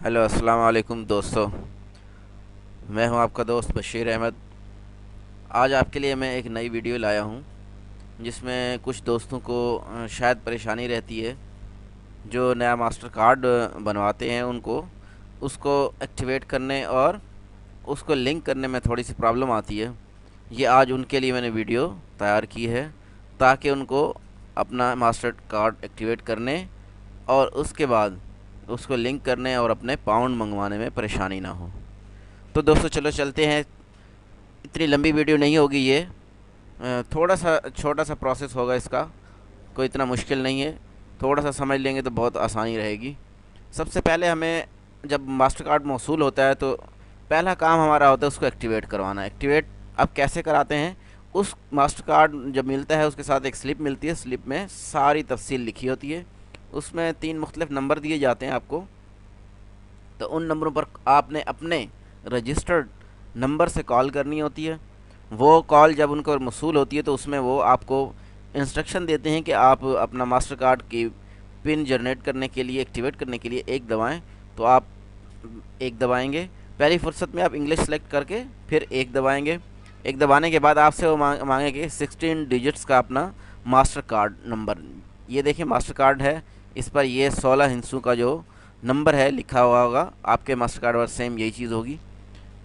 Hello अस्सलाम वालेकुम दोस्तों। मैं हूं आपका दोस्त बशीर अहमद। आज आपके लिए मैं एक नई वीडियो लाया हूं जिसमें कुछ दोस्तों को शायद परेशानी रहती है। जो नया मास्टर कार्ड बनवाते हैं उनको उसको एक्टिवेट करने और उसको लिंक करने में थोड़ी सी प्रॉब्लम आती है। ये आज उनके लिए मैंने वीडियो तैयार की है ताकि उनको अपना मास्टर कार्ड एक्टिवेट करने और उसके बाद उसको लिंक करने और अपने पाउंड मंगवाने में परेशानी ना हो। तो दोस्तों चलो चलते हैं। इतनी लंबी वीडियो नहीं होगी ये, थोड़ा सा छोटा सा प्रोसेस होगा इसका। कोई इतना मुश्किल नहीं है, थोड़ा सा समझ लेंगे तो बहुत आसानी रहेगी। सबसे पहले हमें जब मास्टर कार्ड मौसूल होता है तो पहला काम हमारा होता है उसको एक्टिवेट करवाना। एक्टिवेट अब कैसे कराते हैं? उस मास्टर कार्ड जब मिलता है उसके साथ एक स्लिप मिलती है। स्लिप में सारी तफसील लिखी होती है। उसमें 3 मुख्तलिफ नंबर दिए जाते हैं आपको। तो उन नंबरों पर आपने अपने रजिस्टर्ड नंबर से कॉल करनी होती है। वो कॉल जब उनको मौसूल होती है तो उसमें वो आपको इंस्ट्रक्शन देते हैं कि आप अपना मास्टर कार्ड की पिन जनरेट करने के लिए, एक्टिवेट करने के लिए एक दबाएं। तो आप एक दबाएंगे। पहली फुर्सत में आप इंग्लिश सेलेक्ट करके फिर एक दबाएंगे। एक दबाने के बाद आपसे वो मांगेंगे 16 डिजिट्स का अपना मास्टर कार्ड नंबर। ये देखिए मास्टर कार्ड है, इस पर ये 16 हिस्सों का जो नंबर है लिखा हुआ होगा। आपके मास्टर कार्ड पर सेम यही चीज़ होगी।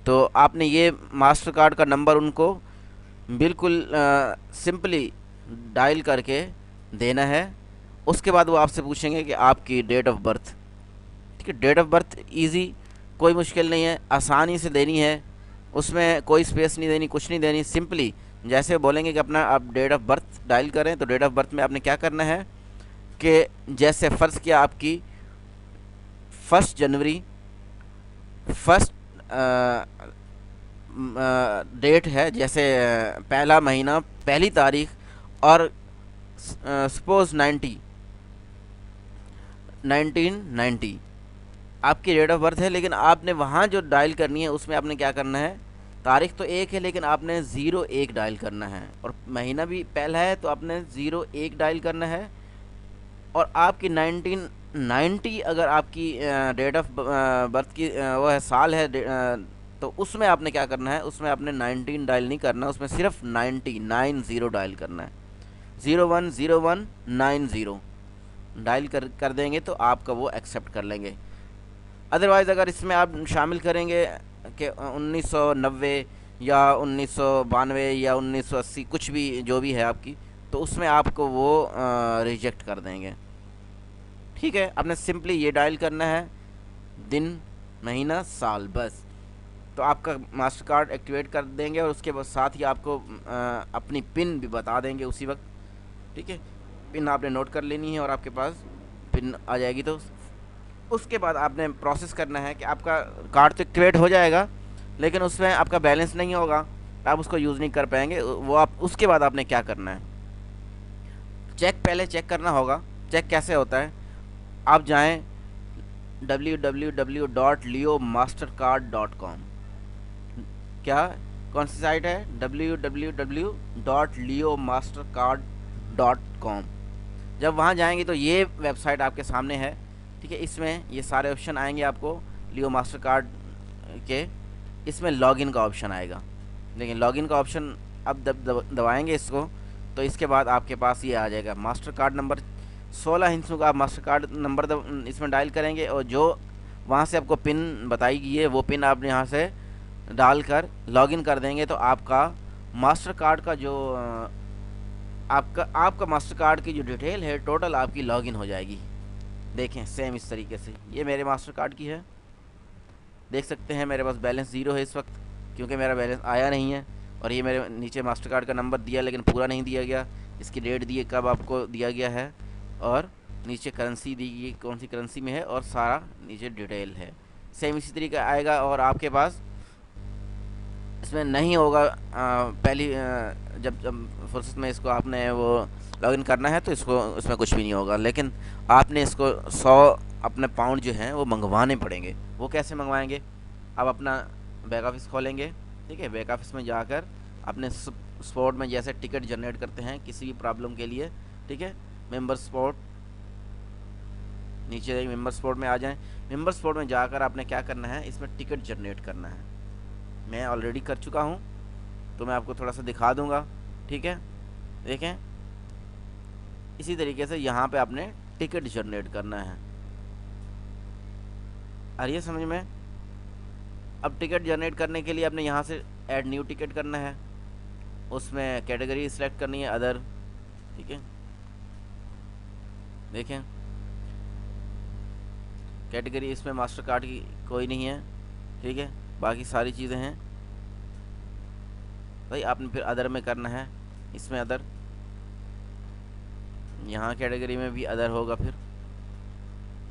तो आपने ये मास्टर कार्ड का नंबर उनको बिल्कुल सिंपली डायल करके देना है। उसके बाद वो आपसे पूछेंगे कि आपकी डेट ऑफ बर्थ। ठीक है, डेट ऑफ बर्थ इजी, कोई मुश्किल नहीं है, आसानी से देनी है। उसमें कोई स्पेस नहीं देनी, कुछ नहीं देनी। सिंपली जैसे बोलेंगे कि अपना आप डेट ऑफ बर्थ डायल करें तो डेट ऑफ बर्थ में आपने क्या करना है कि जैसे फ़र्ज़ किया आपकी 1 जनवरी, फर्स्ट डेट है, जैसे पहला महीना, पहली तारीख, और सपोज 1990 आपकी डेट ऑफ बर्थ है। लेकिन आपने वहाँ जो डायल करनी है उसमें आपने क्या करना है, तारीख तो एक है लेकिन आपने 01 डायल करना है, और महीना भी पहला है तो आपने 01 डायल करना है। और आपकी 1990 अगर आपकी डेट ऑफ बर्थ की वो है, साल है, तो उसमें आपने क्या करना है, उसमें आपने 19 डायल नहीं करना, उसमें सिर्फ 90 डायल करना है। 010190 डायल कर देंगे तो आपका वो एक्सेप्ट कर लेंगे। अदरवाइज़ अगर इसमें आप शामिल करेंगे कि 1990 या 1992 या 1980 कुछ भी जो भी है आपकी, तो उसमें आपको वो रिजेक्ट कर देंगे। ठीक है, आपने सिंपली ये डायल करना है, दिन, महीना, साल, बस। तो आपका मास्टर कार्ड एक्टिवेट कर देंगे और उसके बाद साथ ही आपको अपनी पिन भी बता देंगे उसी वक्त। ठीक है, पिन आपने नोट कर लेनी है और आपके पास पिन आ जाएगी। तो उसके बाद आपने प्रोसेस करना है कि आपका कार्ड तो एक्टिवेट हो जाएगा लेकिन उसमें आपका बैलेंस नहीं होगा, आप उसको यूज़ नहीं कर पाएंगे। वो आप उसके बाद आपने क्या करना है, चेक पहले चेक करना होगा। चेक कैसे होता है, आप जाएं www.leomastercard.com। क्या, कौन सी साइट है? www.leomastercard.com। जब वहाँ जाएंगे तो ये वेबसाइट आपके सामने है। ठीक है, इसमें ये सारे ऑप्शन आएंगे आपको लियो मास्टर कार्ड के। इसमें लॉगिन का ऑप्शन आएगा। लेकिन लॉगिन का ऑप्शन अब दबाएंगे इसको तो इसके बाद आपके पास ये आ जाएगा मास्टर कार्ड नंबर। 16 हिस्सों का आप मास्टर कार्ड नंबर इसमें डायल करेंगे और जो वहाँ से आपको पिन बताई गई है वो पिन आप यहाँ से डालकर लॉगिन कर देंगे तो आपका मास्टर कार्ड का जो आपका मास्टर कार्ड की जो डिटेल है टोटल आपकी लॉगिन हो जाएगी। देखें सेम इस तरीके से ये मेरे मास्टर कार्ड की है। देख सकते हैं मेरे पास बैलेंस 0 है इस वक्त क्योंकि मेरा बैलेंस आया नहीं है। और ये मेरे नीचे मास्टर कार्ड का नंबर दिया लेकिन पूरा नहीं दिया गया, इसकी डेट दी है कब आपको दिया गया है, और नीचे करेंसी दी गई कौन सी करेंसी में है, और सारा नीचे डिटेल है। सेम इसी तरीके आएगा। और आपके पास इसमें नहीं होगा पहली जब फुर्सत में इसको आपने वो लॉगिन करना है तो इसको इसमें कुछ भी नहीं होगा। लेकिन आपने इसको 100 अपने पाउंड जो हैं वो मंगवाने पड़ेंगे। वो कैसे मंगवाएंगे, आप अपना बैक ऑफिस खोलेंगे। ठीक है, बैक ऑफिस में जाकर अपने स्पॉट में जैसे टिकट जनरेट करते हैं किसी भी प्रॉब्लम के लिए, ठीक है, मेंबर स्पॉट نیچے ایک ممبر سپورٹ میں آ جائیں. ممبر سپورٹ میں جا کر آپ نے کیا کرنا ہے, اس میں ٹکٹ جنریٹ کرنا ہے. میں آلریڈی کر چکا ہوں تو میں آپ کو تھوڑا سا دکھا دوں گا. ٹھیک ہے, دیکھیں اسی طریقے سے یہاں پہ آپ نے ٹکٹ جنریٹ کرنا ہے. آ رہی ہے سمجھ میں؟ اب ٹکٹ جنریٹ کرنے کے لیے آپ نے یہاں سے ایڈ نیو ٹکٹ کرنا ہے, اس میں کیٹیگری سلیکٹ کرنی ہے ادر. ٹھیک ہے, دیکھیں کیٹیگری اس میں ماسٹر کارڈ کی کوئی نہیں ہے. ٹھیک ہے, باقی ساری چیزیں ہیں بھائی. آپ نے پھر ادر میں کرنا ہے, اس میں ادر, یہاں کیٹیگری میں بھی ادر ہوگا پھر.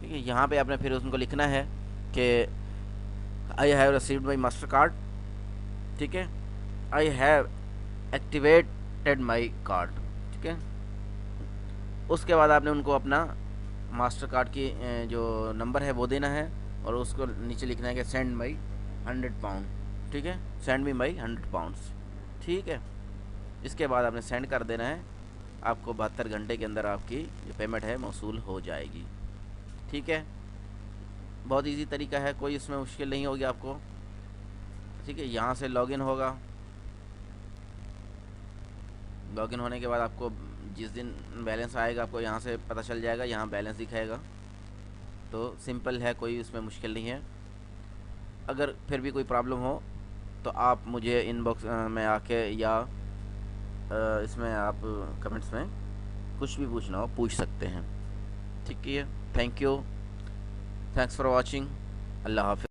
ٹھیک ہے, یہاں پہ آپ نے پھر ان کو لکھنا ہے کہ I have received my master card. ٹھیک ہے, I have activated my card. ٹھیک ہے, اس کے بعد آپ نے ان کو اپنا ماسٹر کارڈ کی جو نمبر ہے وہ دینا ہے, اور اس کو نیچے لکھنا ہے کہ سینڈ مائی 100 پاؤنڈ. ٹھیک ہے, سینڈ می مائی 100 پاؤنڈس. ٹھیک ہے, اس کے بعد آپ نے سینڈ کر دینا ہے. آپ کو 72 گھنٹے کے اندر آپ کی جو پیمنٹ ہے موصول ہو جائے گی. ٹھیک ہے, بہت ایزی طریقہ ہے, کوئی اس میں مشکل نہیں ہوگی آپ کو. ٹھیک ہے, یہاں سے لاگ ان ہوگا. لاگ ان ہونے کے بعد آپ کو جس دن بیلنس آئے گا آپ کو یہاں سے پتہ چل جائے گا, یہاں بیلنس دکھائے گا. تو سمپل ہے, کوئی اس میں مشکل نہیں ہے. اگر پھر بھی کوئی پرابلم ہو تو آپ مجھے ان باکس میں آ کے یا اس میں آپ کمنٹس میں کچھ بھی پوچھنا ہو پوچھ سکتے ہیں. ٹھیک ہے, thank you, thanks for watching. اللہ حافظ.